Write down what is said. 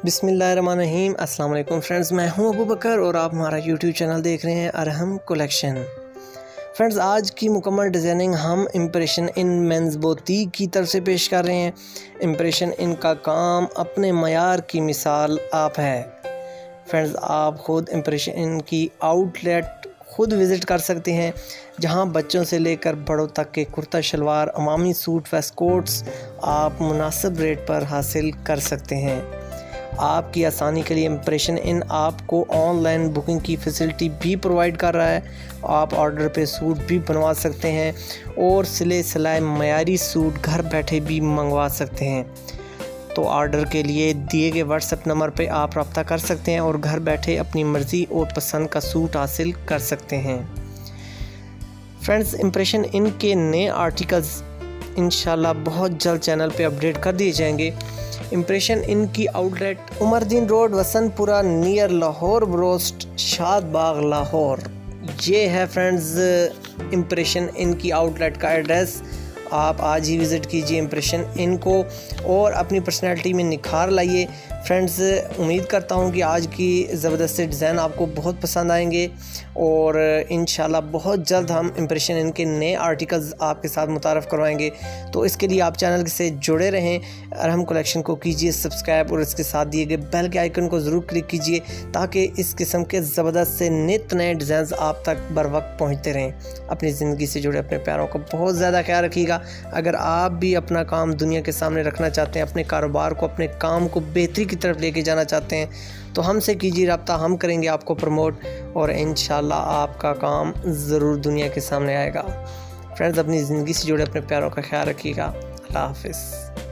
बिस्मिल्लाहिर्रहमानिर्रहीम। अस्सलाम वालेकुम फ्रेंड्स, मैं हूं अबू बकर और आप हमारा यूट्यूब चैनल देख रहे हैं अरहम कलेक्शन। फ्रेंड्स, आज की मुकम्मल डिज़ाइनिंग हम इम्प्रेशन इन मेंस बोतीक की तरफ से पेश कर रहे हैं। इम्प्रेशन इन का काम अपने मयार की मिसाल आप है। फ्रेंड्स, आप ख़ुद इम्प्रेशन इन की आउटलेट खुद विज़िट कर सकते हैं, जहां बच्चों से लेकर बड़ों तक के कुर्ता शलवार, अमामी सूट, वेस्ट कोट्स आप मुनासिब रेट पर हासिल कर सकते हैं। आपकी आसानी के लिए इम्प्रेशन इन आपको ऑनलाइन बुकिंग की फैसिलिटी भी प्रोवाइड कर रहा है। आप ऑर्डर पे सूट भी बनवा सकते हैं और सिले सिलाए मयारी सूट घर बैठे भी मंगवा सकते हैं। तो ऑर्डर के लिए दिए गए व्हाट्सएप नंबर पे आप रब्ता कर सकते हैं और घर बैठे अपनी मर्ज़ी और पसंद का सूट हासिल कर सकते हैं। फ्रेंड्स, इम्प्रेशन इन के नए आर्टिकल्स इंशाल्लाह बहुत जल्द चैनल पे अपडेट कर दिए जाएंगे। इम्प्रेशन इन की outlet Umardin road, Vasantpura, near Lahore broast, Shad Bagh, Lahore. ये है फ्रेंड्स इम्प्रेशन इन की आउटलेट का एड्रेस। आप आज ही विज़िट कीजिए इम्प्रेशन इन को और अपनी पर्सनैलिटी में निखार लाइए। फ्रेंड्स, उम्मीद करता हूँ कि आज की ज़बरदस्त डिज़ाइन आपको बहुत पसंद आएंगे और इंशाल्लाह बहुत जल्द हम इम्प्रेशन इन के नए आर्टिकल्स आपके साथ मुतारफ़ करवाएंगे। तो इसके लिए आप चैनल से जुड़े रहें, अरहम कलेक्शन को कीजिए सब्सक्राइब और इसके साथ दिए गए बेल के आइकन को ज़रूर क्लिक कीजिए ताकि इस किस्म के ज़बरदस्त से नित नए डिज़ाइन आप तक बर वक्त पहुँचते रहें। अपनी ज़िंदगी से जुड़े अपने प्यारों का बहुत ज़्यादा ख्याल रखिएगा। अगर आप भी अपना काम दुनिया के सामने रखना चाहते हैं, अपने कारोबार को, अपने काम को बेहतरी की तरफ लेके जाना चाहते हैं, तो हमसे कीजिए रब्ता। हम करेंगे आपको प्रमोट और इंशाल्लाह आपका काम ज़रूर दुनिया के सामने आएगा। फ्रेंड्स, अपनी ज़िंदगी से जुड़े अपने प्यारों का ख्याल रखिएगा। अल्लाह हाफ़िज़।